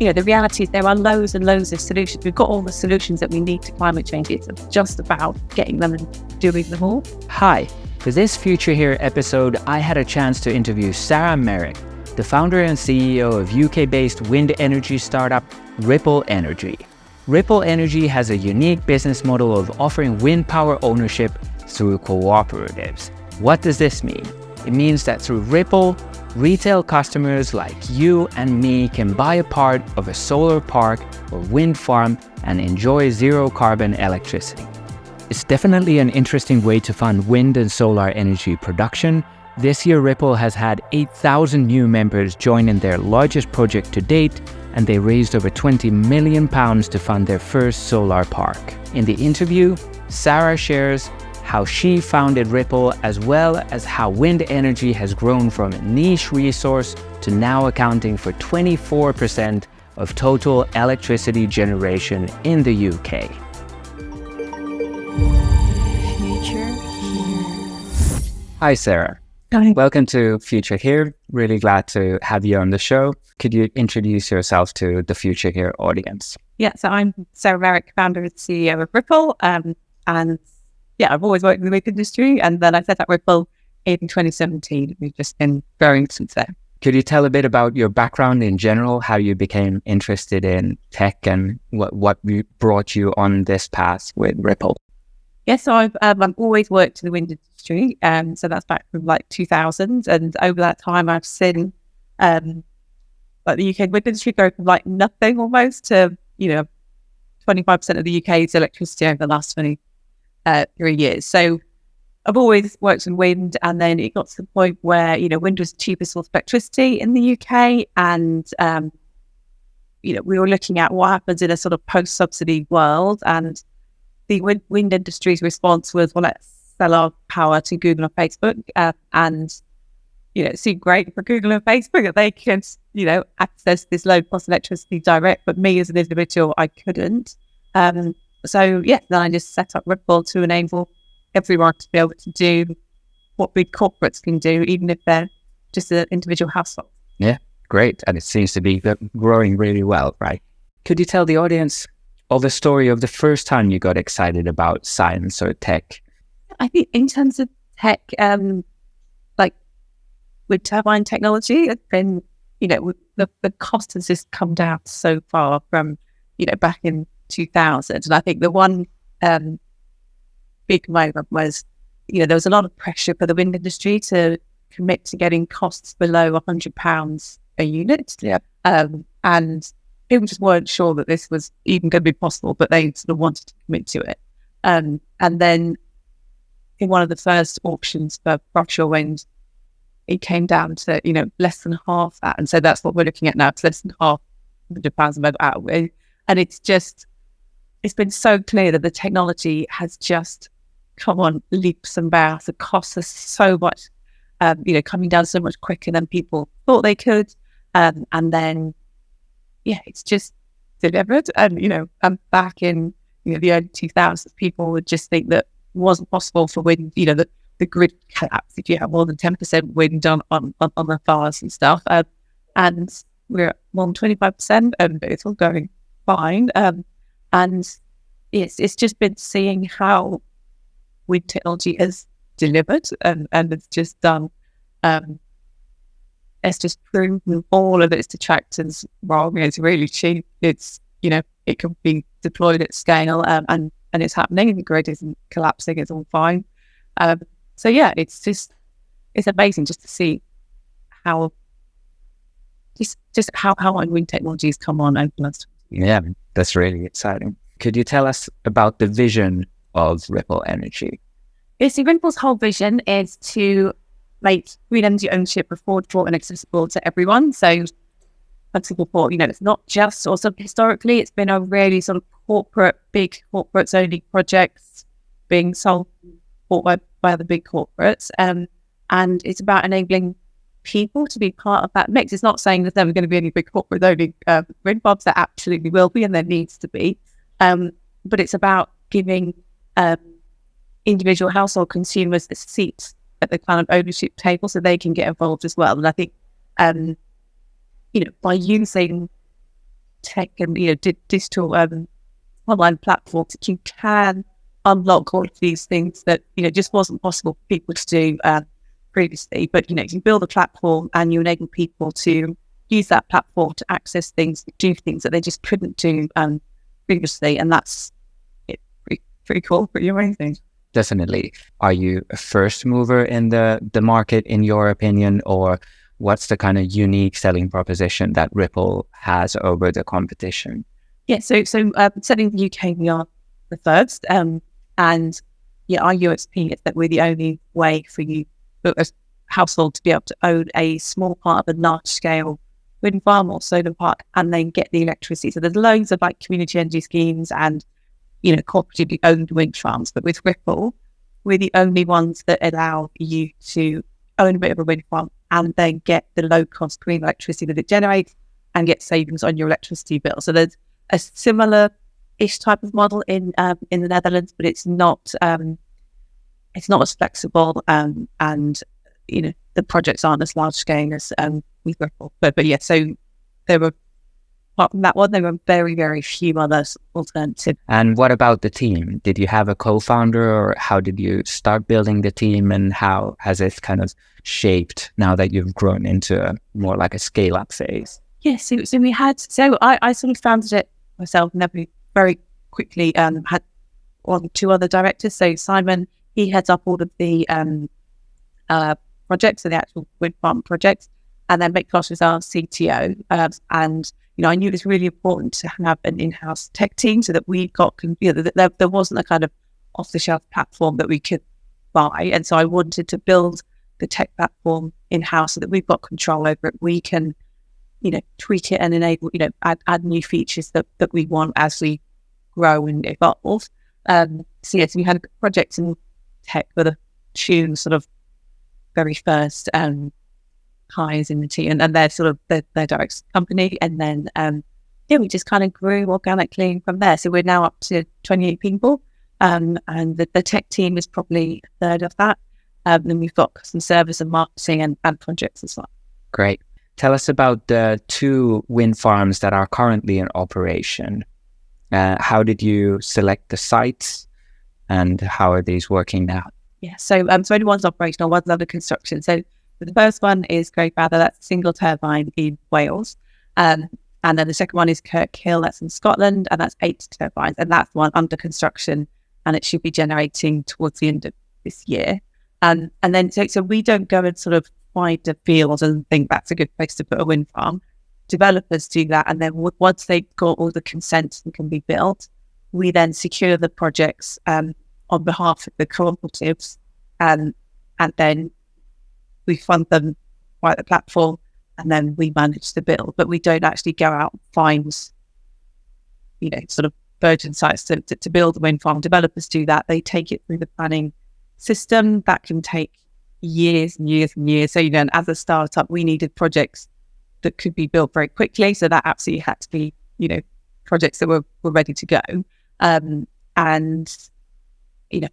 the reality is there are loads and loads of solutions. We've got all the solutions that we need to climate change. It's just about getting them and doing them all. Hi, for this Future Here episode, I had a chance to interview Sarah Merrick, the founder and CEO of UK-based wind energy startup Ripple Energy. Ripple Energy has a unique business model of offering wind power ownership through cooperatives. What does this mean? It means that through Ripple, retail customers like you and me can buy a part of a solar park or wind farm and enjoy zero carbon electricity. It's definitely an interesting way to fund wind and solar energy production. This year, Ripple has had 8,000 new members join in their largest project to date, and they raised over £20 million to fund their first solar park. In the interview, Sarah shares how she founded Ripple, as well as how wind energy has grown from a niche resource to now accounting for 24% of total electricity generation in the UK. Future Here. Hi, Sarah. Hi. Welcome to Future Here. Really glad to have you on the show. Could you introduce yourself to the Future Here audience? Yeah, so I'm Sarah Merrick, founder and CEO of Ripple. I've always worked in the wind industry, and then I set up Ripple in 2017. We've just been growing since then. Could you tell a bit about your background in general, how you became interested in tech and what brought you on this path with Ripple? Yes, so I've always worked in the wind industry, so that's back from 2000, and over that time I've seen the UK wind industry go from nothing almost to 25% of the UK's electricity over the last 23 years. So I've always worked in wind, and then it got to the point where wind was the cheapest source of electricity in the UK, and we were looking at what happens in a sort of post-subsidy world, and the wind industry's response was, well, let's sell our power to Google and Facebook. It seemed great for Google and Facebook that they could, access this low-cost electricity direct, but me as an individual, I couldn't. Then I just set up Ripple to enable everyone to be able to do what big corporates can do, even if they're just an individual household. Yeah, great. And it seems to be growing really well, right? Could you tell the audience of the story of the first time you got excited about science or tech? I think in terms of tech, with turbine technology, it's been, the cost has just come down so far from, back in 2000. And I think the one big moment was, there was a lot of pressure for the wind industry to commit to getting costs below £100 a unit. Yeah. And people just weren't sure that this was even going to be possible, but they sort of wanted to commit to it. And then in one of the first auctions for offshore wind, it came down to, less than half that. And so that's what we're looking at now. It's less than half £100 a megawatt. And it's been so clear that the technology has just come on leaps and bounds. The costs are so much, coming down so much quicker than people thought they could. And then, it's just delivered. And, back in, the early 2000s, people would just think that it wasn't possible for wind, the grid collapse if you have more than 10% wind on the fires and stuff. And we're at more than 25%, and it's all going fine. And it's just been seeing how wind technology has delivered, and it's just done. It's just proven all of its detractors wrong. It's really cheap. It's it can be deployed at scale, and it's happening. The grid isn't collapsing. It's all fine. It's amazing just to see how how wind technology has come on over the last 20 years. Yeah, that's really exciting. Could you tell us about the vision of Ripple Energy? Yes, so Ripple's whole vision is to make green energy ownership affordable and accessible to everyone. So, like before, it's not just, also historically, it's been a really sort of big corporates only projects being sold by the big corporates. And it's about enabling people to be part of that mix. It's not saying there's never going to be any big corporate only wind farms. There absolutely will be, and there needs to be. But it's about giving individual household consumers a seat at the kind of ownership table so they can get involved as well. And I think, by using tech and digital online platforms, you can unlock all of these things that just wasn't possible for people to do previously. But you build a platform and you enable people to use that platform to access things, do things that they just couldn't do previously, and that's pretty cool, pretty amazing. Definitely. Are you a first mover in the market, in your opinion, or what's the kind of unique selling proposition that Ripple has over the competition? Yeah, so certainly in the UK, we are the first, and our USP is that we're the only way for you, a household, to be able to own a small part of a large-scale wind farm or solar park and then get the electricity. So there's loads of community energy schemes and cooperatively owned wind farms, but with Ripple, we're the only ones that allow you to own a bit of a wind farm and then get the low-cost green electricity that it generates and get savings on your electricity bill. So there's a similar-ish type of model in the Netherlands, but it's not as flexible, and the projects aren't as large scale as with Ripple. But yeah, so there were, apart from that one, there were very, very few other alternatives. And what about the team? Did you have a co-founder, or how did you start building the team, and how has it kind of shaped now that you've grown into more like a scale-up phase? Yeah, so I sort of founded it myself, and then we very quickly had two other directors. So Simon, he heads up all of the projects, so the actual wind farm projects, and then Miklos was our CTO. And I knew it was really important to have an in-house tech team so that we got, there wasn't a kind of off-the-shelf platform that we could buy. And so I wanted to build the tech platform in-house so that we've got control over it. We can, tweak it and enable, add new features that we want as we grow and evolve. So we had projects in tech for the two sort of very first hires in the team, and they're sort of their direct company, and then we just kind of grew organically from there. So we're now up to 28 people, and the tech team is probably a third of that. Then we've got customer service and marketing and projects as well. Great. Tell us about the 2 wind farms that are currently in operation. How did you select the sites, and how are these working now? Yeah, so only one's operational, one's under construction. So the first one is Great Bather, that's a single turbine in Wales. And then the second one is Kirkhill, that's in Scotland, and that's 8 turbines. And that's one under construction, and it should be generating towards the end of this year. And then so we don't go and sort of find a field and think that's a good place to put a wind farm. Developers do that, and then once they've got all the consents and can be built, we then secure the projects on behalf of the cooperatives, and then we fund them via the platform, and then we manage the bill. But we don't actually go out and find, sort of virgin sites to build the wind farm. Developers do that. They take it through the planning system. That can take years and years and years. So, as a startup, we needed projects that could be built very quickly. So that absolutely had to be, projects that were ready to go. And,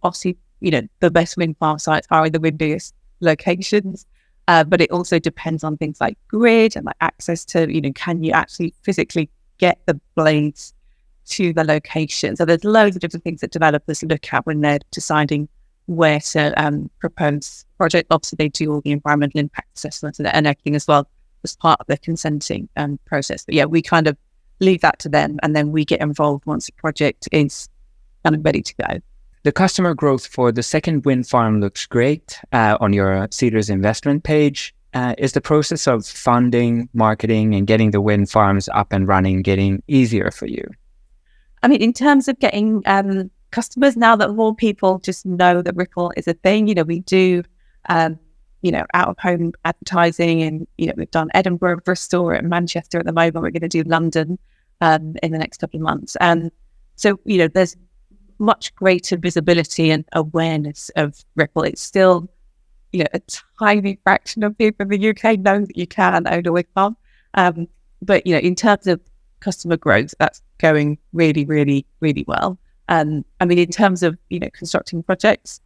obviously, the best wind farm sites are in the windiest locations. But it also depends on things like grid and like access to, can you actually physically get the blades to the location? So there's loads of different things that developers look at when they're deciding where to propose project. Obviously, they do all the environmental impact assessments and everything as well as part of the consenting process. But yeah, we kind of leave that to them, and then we get involved once the project is kind of ready to go. The customer growth for the second wind farm looks great on your Cedars investment page. Is the process of funding, marketing, and getting the wind farms up and running getting easier for you? I mean, in terms of getting customers, now that more people just know that Ripple is a thing, we do, out-of-home advertising, and, we've done Edinburgh, Bristol, and Manchester at the moment. We're going to do London in the next couple of months. And so, there's much greater visibility and awareness of Ripple. It's still, a tiny fraction of people in the UK know that you can own a wind farm. But, in terms of customer growth, that's going really, really, really well. I mean, in terms of, constructing projects,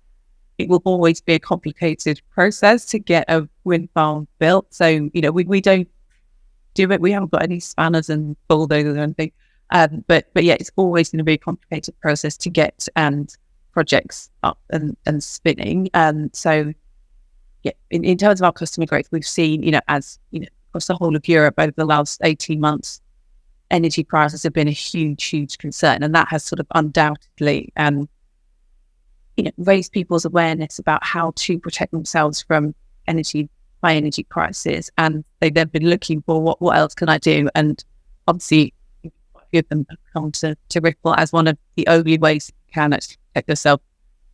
it will always be a complicated process to get a wind farm built. So, we don't do it. We haven't got any spanners and bulldozers or anything. But yeah, it's always going to be a complicated process to get projects up and spinning. So yeah, in terms of our customer growth, we've seen, as across the whole of Europe over the last 18 months, energy prices have been a huge, huge concern, and that has sort of undoubtedly raised people's awareness about how to protect themselves from high energy prices, and they've then been looking for what else can I do, and obviously a few of them have come to Ripple as one of the only ways you can actually protect yourself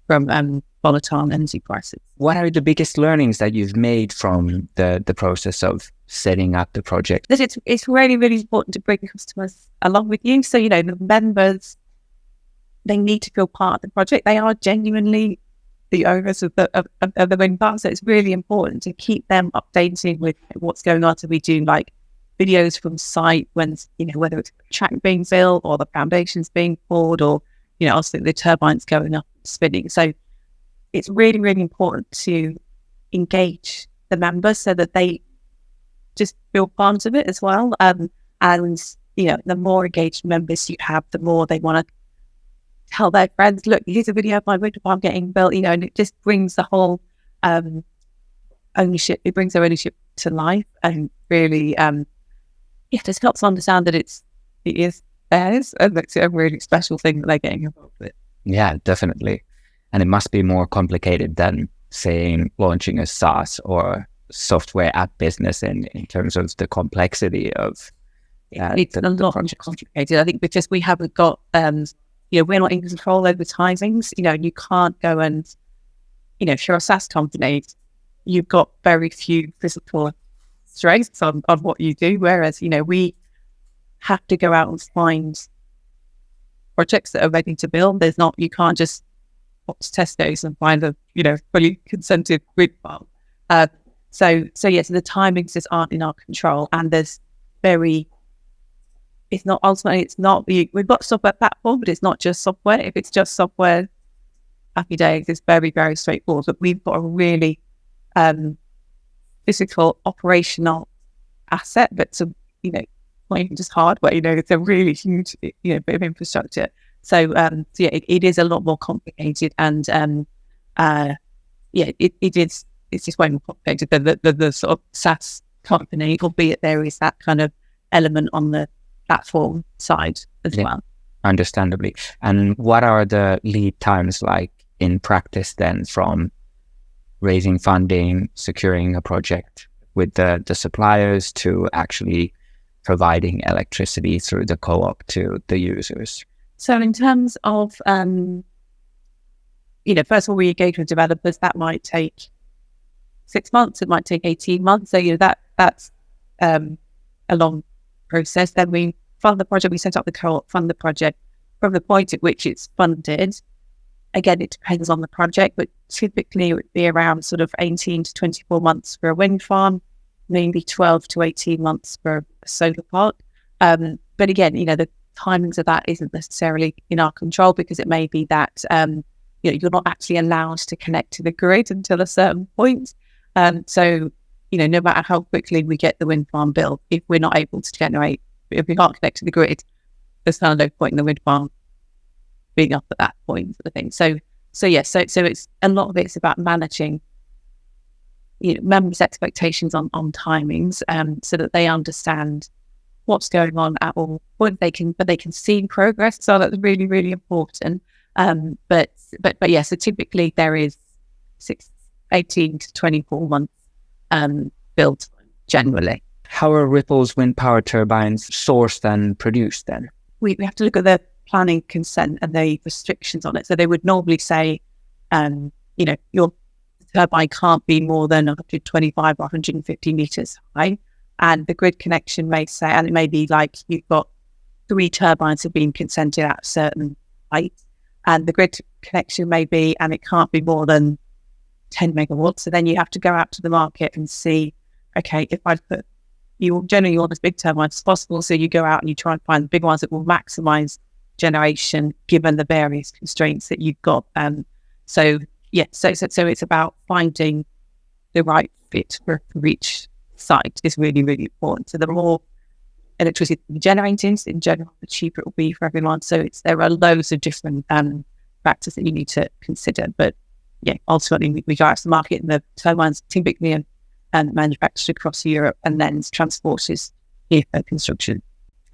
from volatile energy prices. What are the biggest learnings that you've made from the process of setting up the project? That it's really, really important to bring customers along with you. So, the members, they need to feel part of the project. They are genuinely the owners of the wind farm. So it's really important to keep them updated with what's going on. So we do like videos from site when, whether it's a track being built or the foundations being poured, or, also the turbines going up and spinning. So it's really, really important to engage the members so that they just feel part of it as well. And, the more engaged members you have, the more they want to tell their friends, look, here's a video of my wind farm getting built, and it just brings the whole ownership, it brings their ownership to life, and really, just helps understand that it is theirs, and it's a really special thing that they're getting involved with. Yeah, definitely. And it must be more complicated than, saying, launching a SaaS or software app business in terms of the complexity of it's a lot more complicated. I think because we haven't got, we're not in control over timings. You can't go and, if you're a SaaS company, you've got very few physical strengths on what you do. Whereas, we have to go out and find projects that are ready to build. You can't just pop to Tesco's and find a, fully consented wind farm. So the timings just aren't in our control, and we've got software platform, but it's not just software. If it's just software, happy days, it's very, very straightforward. But we've got a really physical, operational asset that's not even just hardware. It's a really huge, bit of infrastructure. So it is a lot more complicated, and it is. It's just way more complicated than the sort of SaaS company, albeit there is that kind of element on the platform side as well. Understandably. And what are the lead times like in practice then, from raising funding, securing a project with the suppliers, to actually providing electricity through the co-op to the users? So in terms of, first of all, we engage with developers. That might take 6 months, it might take 18 months. So, that's a long process. Then we fund the project, we set up the co-op, fund the project. From the point at which it's funded, again, it depends on the project, but typically it would be around sort of 18 to 24 months for a wind farm, maybe 12 to 18 months for a solar park. But again, the timings of that isn't necessarily in our control, because it may be that, you're not actually allowed to connect to the grid until a certain point. So, no matter how quickly we get the wind farm built, if we're not able to generate, if we can't connect to the grid, there's kind of no point in the wind farm being up at that point, sort of thing. So it's a lot of it's about managing, members' expectations on timings, so that they understand what's going on at all point. They can see progress. So that's really, really important. But yeah, so typically there is 18 to 24 months built generally. How are Ripple's wind power turbines sourced and produced then? We have to look at the planning consent and the restrictions on it. So they would normally say, your turbine can't be more than 125 or 150 meters high. And the grid connection may say, and it may be like you've got 3 turbines have been consented at a certain height, and the grid connection may be, and it can't be more than 10 megawatts. So then you have to go out to the market and see, okay, if I put, you generally want as big turbines as possible. So you go out and you try and find the big ones that will maximize generation given the various constraints that you've got. So it's about finding the right fit for each site is really, really important. So the more electricity generated in general, the cheaper it will be for everyone. So there are loads of different factors that you need to consider. But yeah, ultimately we go out to the market, and the turbines typically are manufactured across Europe and then transported here for construction.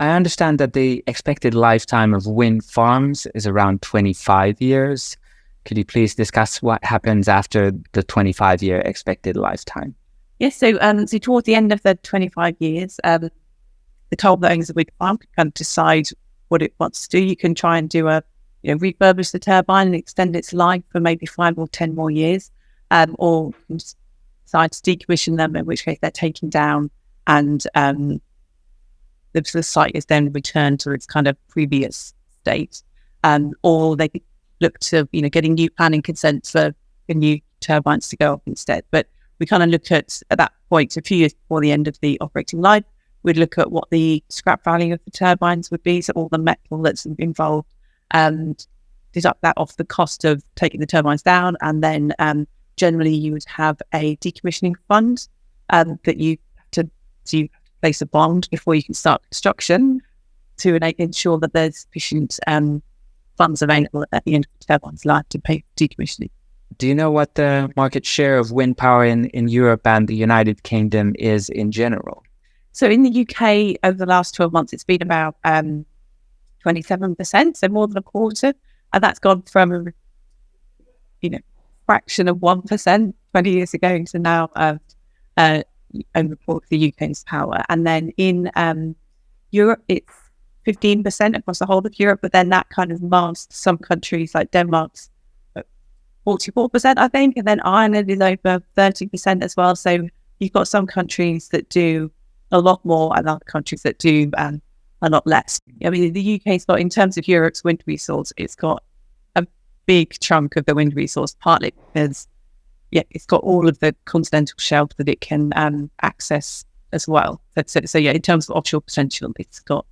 I understand that the expected lifetime of wind farms is around 25 years. Could you please discuss what happens after the 25-year expected lifetime? Yes, so towards the end of the 25 years, the company that owns the wind farm can kind of decide what it wants to do. You can try and do refurbish the turbine and extend its life for maybe 5 or 10 more years, or you can decide to decommission them, in which case they're taken down and the site is then returned to its kind of previous state, or they could look to getting new planning consent for new turbines to go up instead. But we kind of look at that point, a few years before the end of the operating life, we'd look at what the scrap value of the turbines would be, so all the metal that's involved, and deduct that off the cost of taking the turbines down, and then generally you would have a decommissioning fund that you have to place a bond before you can start construction to ensure that there's sufficient funds available at the end of the turbine's life to pay for decommissioning. Do you know what the market share of wind power in Europe and the United Kingdom is in general? So in the UK, over the last 12 months, it's been about 27%, so more than a quarter. And that's gone from, fraction of 1% 20 years ago to now over the UK's power. And then in Europe, it's 15% across the whole of Europe, but then that kind of masks some countries like Denmark's 44%, I think, and then Ireland is over 30% as well. So you've got some countries that do a lot more and other countries that do a lot less. I mean, the UK's got, in terms of Europe's wind resource, it's got a big chunk of the wind resource, partly because, it's got all of the continental shelf that it can access as well. So in terms of offshore potential, it's got,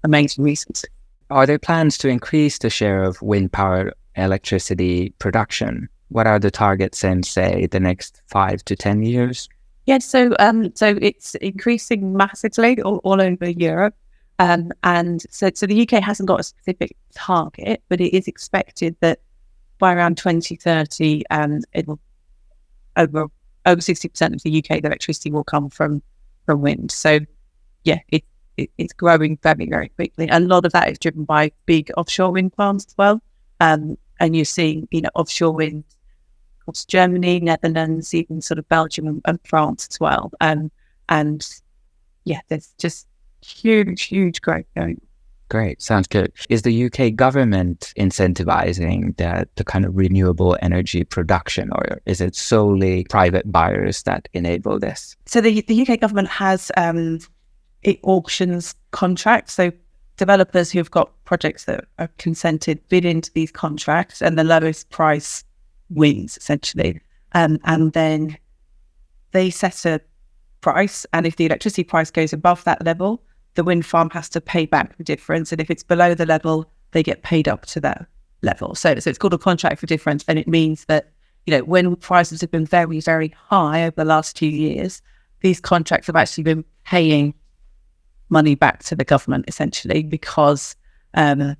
amazing resources. Are there plans to increase the share of wind power electricity production? What are the targets in, say, the next 5 to 10 years? Yeah, so it's increasing massively all over Europe, and so the UK hasn't got a specific target, but it is expected that by around 2030, it'll over 60% of the UK electricity will come from wind. So it's growing very, very quickly. A lot of that is driven by big offshore wind farms as well, and you're seeing offshore wind across Germany, Netherlands, even sort of Belgium and France as well. There's just huge growth going on. Great, sounds good. Is the UK government incentivizing the kind of renewable energy production, or is it solely private buyers that enable this? So the UK government has it auctions contracts. So developers who've got projects that are consented bid into these contracts, and the lowest price wins essentially. And then they set a price, and if the electricity price goes above that level, the wind farm has to pay back the difference. And if it's below the level, they get paid up to that level. So it's called a contract for difference. And it means that, when prices have been very, very high over the last 2 years, these contracts have actually been paying money back to the government essentially because prices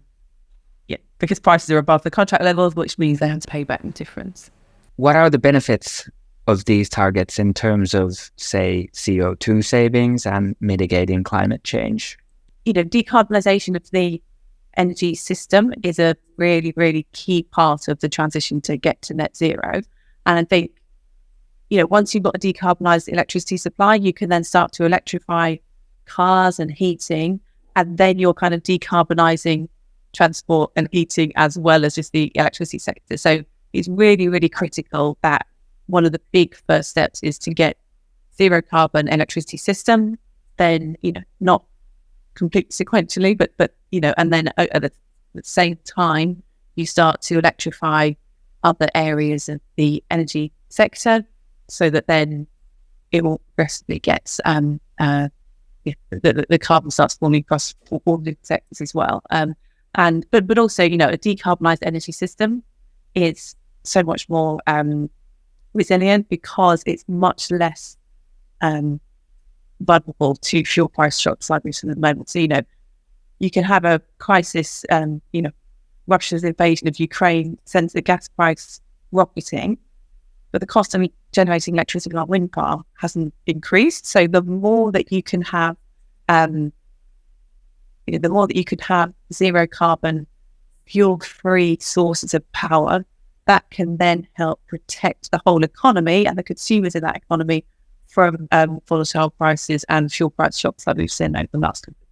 are above the contract levels, which means they have to pay back the difference. What are the benefits of these targets in terms of, say, CO2 savings and mitigating climate change? Decarbonisation of the energy system is a really, really key part of the transition to get to net zero. And I think, once you've got a decarbonised electricity supply, you can then start to electrify cars and heating, and then you're kind of decarbonising transport and heating as well as just the electricity sector. So it's really, really critical that one of the big first steps is to get zero carbon electricity system, then, not completely sequentially, but and then at the same time, you start to electrify other areas of the energy sector so that then it will progressively get the carbon starts forming across all the sectors as well. But also, a decarbonised energy system is so much more resilient because it's much less vulnerable to fuel price shocks like we've seen at the moment. So, you can have a crisis, Russia's invasion of Ukraine sends the gas price rocketing, but the cost of generating electricity on a wind farm hasn't increased. So the more that you can have, the more that you could have zero carbon, fuel-free sources of power, that can then help protect the whole economy and the consumers in that economy from volatile prices and fuel price shocks that we've seen over the last couple of years.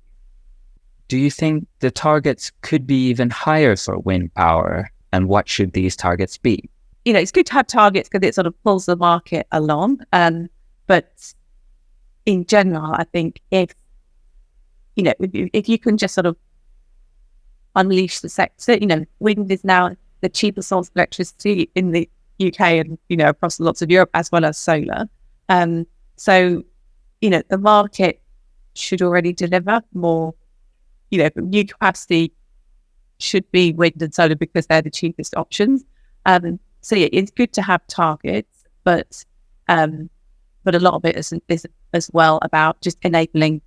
Do you think the targets could be even higher for wind power? And what should these targets be? It's good to have targets because it sort of pulls the market along. But in general, I think if you can just sort of unleash the sector, wind is now the cheapest source of electricity in the UK and, across lots of Europe, as well as solar. So, the market should already deliver more, new capacity should be wind and solar because they're the cheapest options. So yeah, it's good to have targets, but a lot of it is as well about just enabling,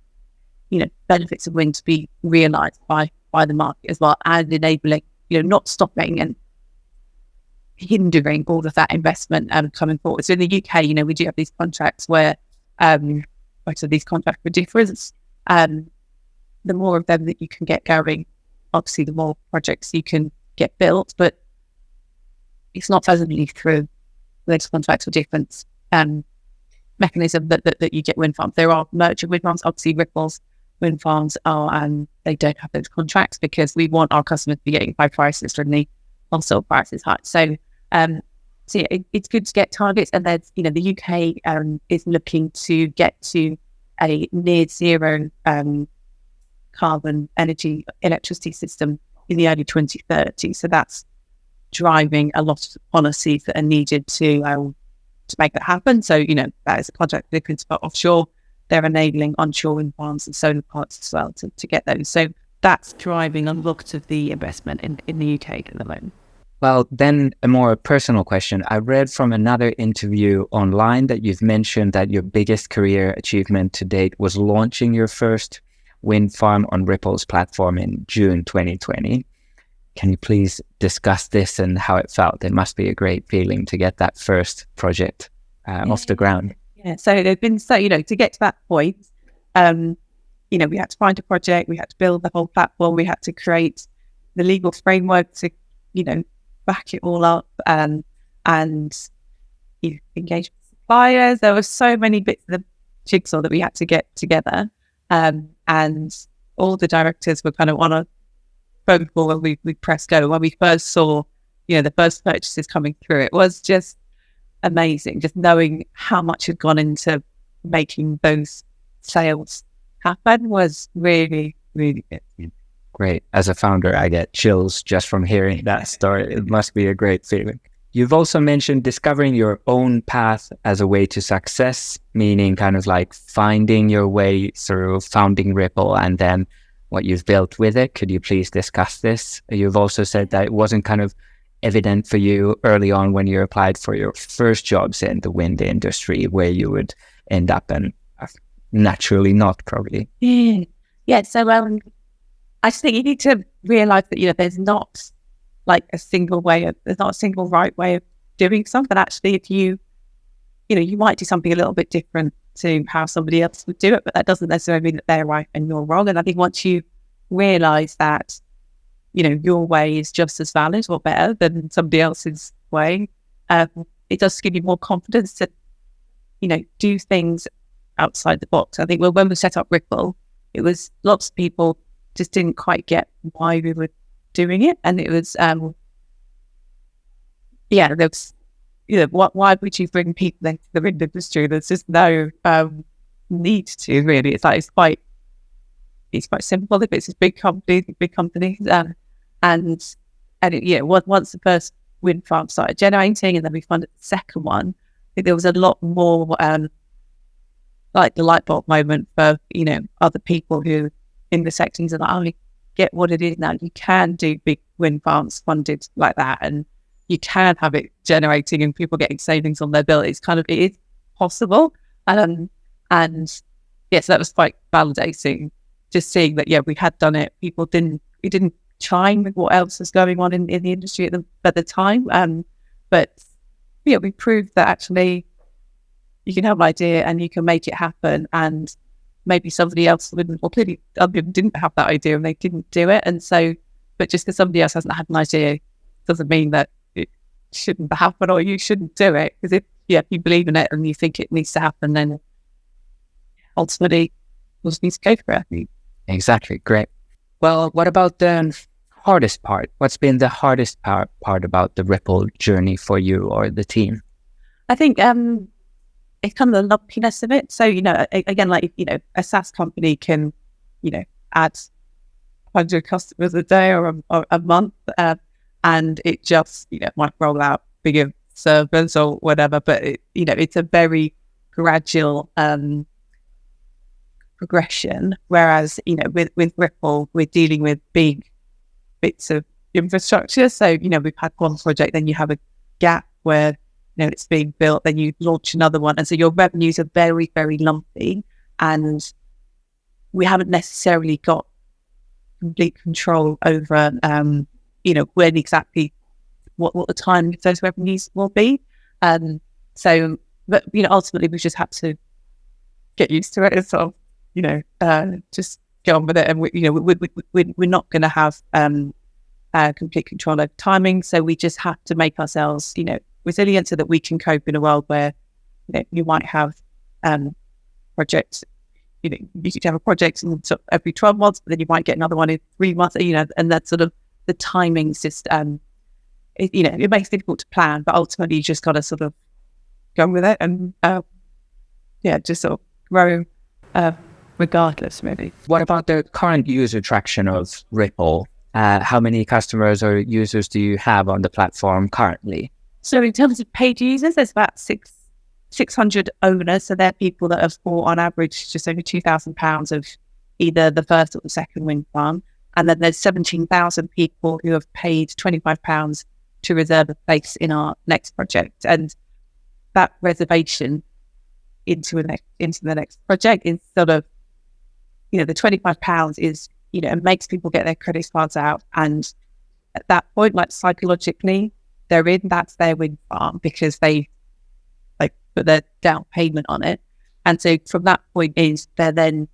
benefits of wind to be realised by the market as well, and enabling, not stopping and hindering all of that investment coming forward. So in the UK, we do have these contracts where, these contracts for difference. The more of them that you can get going, obviously, the more projects you can get built, but it's not presently through those contracts for difference mechanism that you get wind farms. There are merchant wind farms, obviously Ripple's wind farms are, they don't have those contracts because we want our customers to be getting high prices when the wholesale price is high. So it's good to get targets, and there's, the UK is looking to get to a near zero carbon electricity system in the early 2030s. So that's driving a lot of the policies that are needed to make that happen. So, that is a project that could spot offshore. They're enabling onshore wind farms and solar parks as well to get those. So that's driving a lot of the investment in the UK at the moment. Well, then a more personal question. I read from another interview online that you've mentioned that your biggest career achievement to date was launching your first wind farm on Ripple's platform in June 2020. Can you please discuss this and how it felt? It must be a great feeling to get that first project off the ground. Yeah, so there's been to get to that point, we had to find a project, we had to build the whole platform, we had to create the legal framework to, back it all up, and engage with suppliers. There were so many bits of the jigsaw that we had to get together, and all the directors were kind of on a phone call when we pressed go. When we first saw, the first purchases coming through, it was just amazing. Just knowing how much had gone into making those sales happen was really, really good. Great. As a founder, I get chills just from hearing that story. It must be a great feeling. You've also mentioned discovering your own path as a way to success, meaning kind of like finding your way through founding Ripple and then what you've built with it. Could you please discuss this? You've also said that it wasn't kind of evident for you early on when you applied for your first jobs in the wind industry where you would end up, and naturally not probably. Yeah. So I just think you need to realize that, there's not like there's not a single right way of doing something. Actually, if you might do something a little bit different to how somebody else would do it, but that doesn't necessarily mean that they're right and you're wrong. And I think once you realize that, your way is just as valid or better than somebody else's way, it does give you more confidence to, do things outside the box. I think when we set up Ripple, it was lots of people just didn't quite get why we were doing it. And it was, there was, why would you bring people into the wind industry? There's just no need to, really. It's quite simple. If it's a big companies, once the first wind farm started generating, and then we funded the second one, I think there was a lot more like the light bulb moment for other people who in the sectors are like, I get what it is now. You can do big wind farms funded like that, and you can have it generating and people getting savings on their bill. It is possible. And yes, that was quite validating, just seeing that, we had done it. We didn't chime with what else was going on in the industry at the time. But we proved that actually you can have an idea and you can make it happen. And maybe somebody else wouldn't, or clearly other people didn't have that idea and they didn't do it. And so, but just because somebody else hasn't had an idea doesn't mean that it shouldn't happen or you shouldn't do it. Because if you believe in it and you think it needs to happen, then ultimately we'll just need to go for it, I think. Exactly. Great. Well, what about the hardest part? What's been the hardest part about the Ripple journey for you or the team? I think it's kind of the lumpiness of it. So, again, like, a SaaS company can, add 100 customers a day or a month, and it just, might roll out bigger servers or whatever. But, it's a very gradual progression. Whereas, with Ripple, we're dealing with big bits of infrastructure. So, we've had one project, then you have a gap where, it's being built, then you launch another one. And so your revenues are very, very lumpy. And we haven't necessarily got complete control over, when exactly what the time of those revenues will be. So, but, ultimately we just had to get used to it and sort of, just get on with it. And we're not going to have complete control over timing. So we just have to make ourselves, resilient so that we can cope in a world where you might have projects. You could have a project in sort of every 12 months, but then you might get another one in 3 months. And that's sort of the timing system. It makes it difficult to plan, but ultimately you just got to sort of go with it and just sort of grow regardless, maybe. What about the current user traction of Ripple? How many customers or users do you have on the platform currently? So in terms of paid users, there's about 600 owners. So they're people that have bought on average just over £2,000 of either the first or the second wind farm. And then there's 17,000 people who have paid £25 to reserve a place in our next project. And that reservation into the next project is sort of, the £25 is, it makes people get their credit cards out. And at that point, like psychologically, that's their wind farm because they put their down payment on it. And so from that point they're then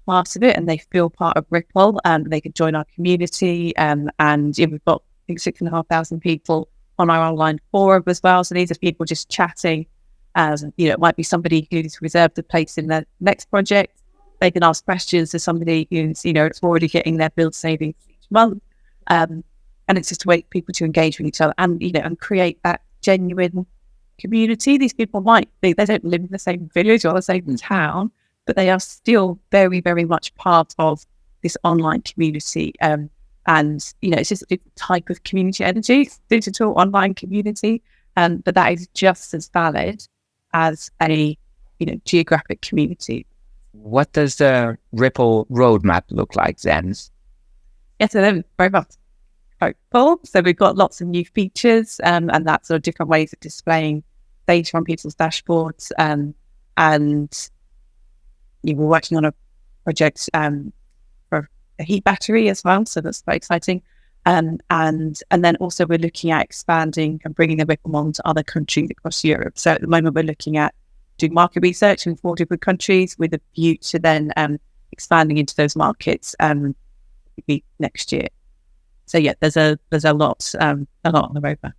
part of it and they feel part of Ripple and they can join our community. And we've got, I think, 6,500 people on our online forum as well. So these are people just chatting. It might be somebody who's reserved a place in their next project. They can ask questions to somebody who's, it's already getting their build savings each month. And it's just a way for people to engage with each other and, and create that genuine community. These people they don't live in the same village or the same town, but they are still very, very much part of this online community. And, it's just a different type of community energy, it's digital online community. But that is just as valid as a, geographic community. What does the Ripple roadmap look like then? Yes, they're very much hopeful. So we've got lots of new features and that's sort of different ways of displaying data on people's dashboards. And we're working on a project for a heat battery as well. So that's very exciting. And then also we're looking at expanding and bringing the Ripple model to other countries across Europe. So at the moment we're looking at doing market research in 4 different countries with a view to then expanding into those markets next year. So there's a lot on the roadmap.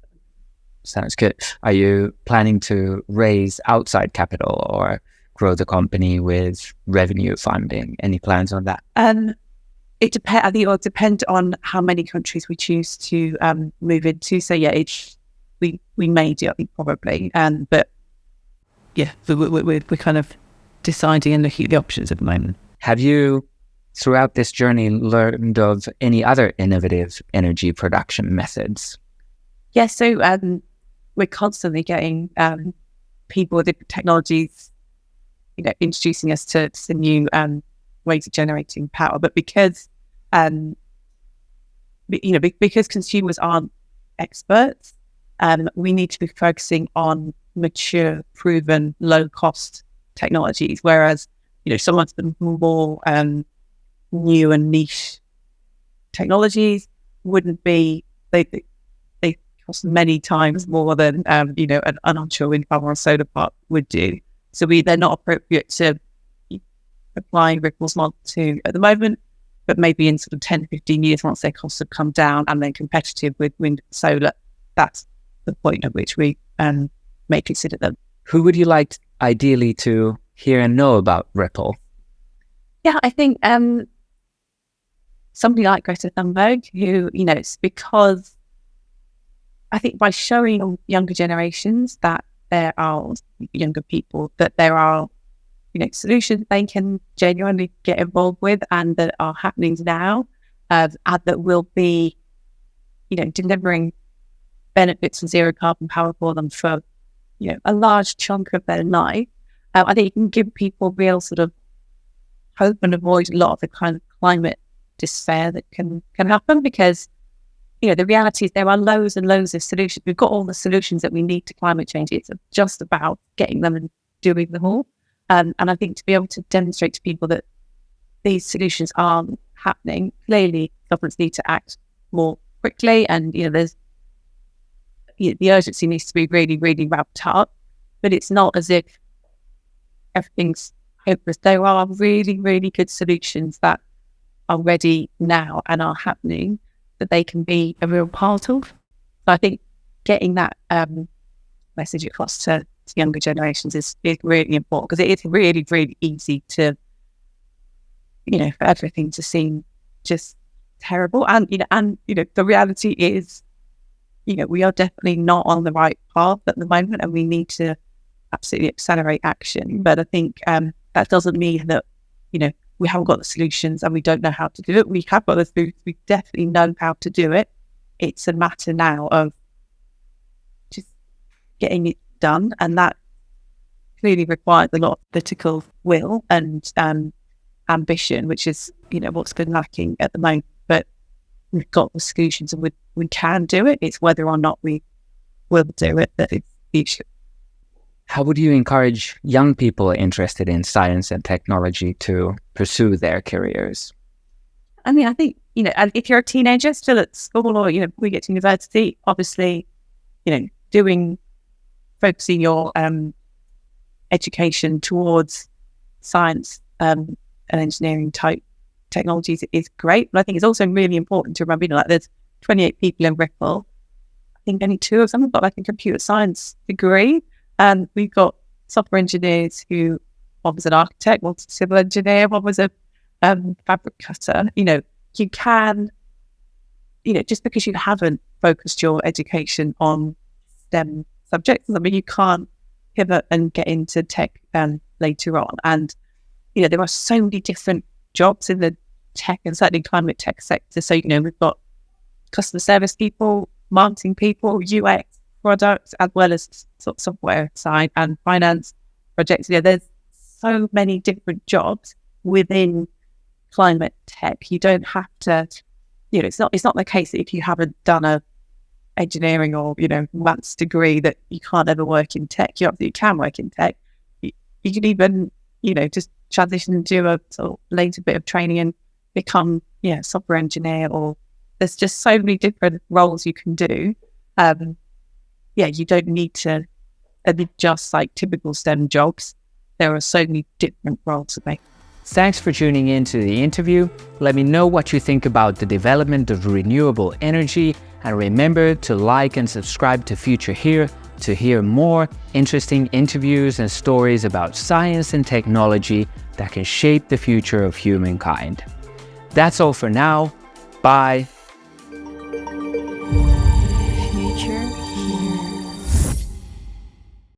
Sounds good. Are you planning to raise outside capital or grow the company with revenue funding? Any plans on that? It depends. I think it will depend on how many countries we choose to move into. So we may do. I think probably. But we're kind of deciding and looking at the options at the moment. Have you, throughout this journey, learned of any other innovative energy production methods? Yes, so we're constantly getting people with different technologies, introducing us to new ways of generating power. But because because consumers aren't experts, we need to be focusing on mature, proven, low-cost technologies, whereas, some of the more new and niche technologies wouldn't be, they cost many times more than, an onshore wind farm or a solar park would do. So they're not appropriate to applying Ripple's model to at the moment, but maybe in sort of 10, 15 years, once their costs have come down and they're competitive with wind and solar, that's the point at which we may consider them. Who would you like ideally to hear and know about Ripple? Yeah, I think somebody like Greta Thunberg, who, it's because I think by showing younger generations that there are younger people, that there are, solutions they can genuinely get involved with and that are happening now, and that will be, delivering benefits and zero carbon power for them for, a large chunk of their life. I think you can give people real sort of hope and avoid a lot of the kind of climate despair that can happen, because the reality is there are loads and loads of solutions. We've got all the solutions that we need to climate change. It's just about getting them and doing them all. And I think to be able to demonstrate to people that these solutions aren't happening, clearly governments need to act more quickly, and there's the urgency needs to be really, really ramped up. But it's not as if everything's hopeless. There are really, really good solutions that are ready now and are happening that they can be a real part of. So I think getting that message across to younger generations is really important, because it is really, really easy to, for everything to seem just terrible. And, the reality is, we are definitely not on the right path at the moment, and we need to absolutely accelerate action. But I think that doesn't mean that, we haven't got the solutions and we don't know how to do it. We have got the solutions. We definitely know how to do it. It's a matter now of just getting it done, and that clearly requires a lot of political will and ambition, which is what's been lacking at the moment. But we've got the solutions and we can do it. It's whether or not we will do it that is the issue. How would you encourage young people interested in science and technology to pursue their careers? I mean, I think, and if you're a teenager still at school, or, we get to university, obviously, focusing your education towards science and engineering type technologies is great. But I think it's also really important to remember, there's 28 people in Ripple. I think only 2 of them have got a computer science degree. And we've got software engineers who, one was an architect, one was a civil engineer, one was a fabric cutter. You can, just because you haven't focused your education on STEM subjects, I mean, you can't pivot and get into tech later on. And, there are so many different jobs in the tech and certainly climate tech sector. So, we've got customer service people, marketing people, UX, products, as well as sort of software side and finance projects. There's so many different jobs within climate tech. You don't have to, it's not the case that if you haven't done a engineering or, maths degree that you can't ever work in tech. You absolutely can work in tech. You can even, just transition and do a sort of later bit of training and become, software engineer, or there's just so many different roles you can do. You don't need to just like typical STEM jobs. There are so many different roles to make. Thanks for tuning in to the interview. Let me know what you think about the development of renewable energy, and remember to like and subscribe to Future Here to hear more interesting interviews and stories about science and technology that can shape the future of humankind. That's all for now. Bye. Future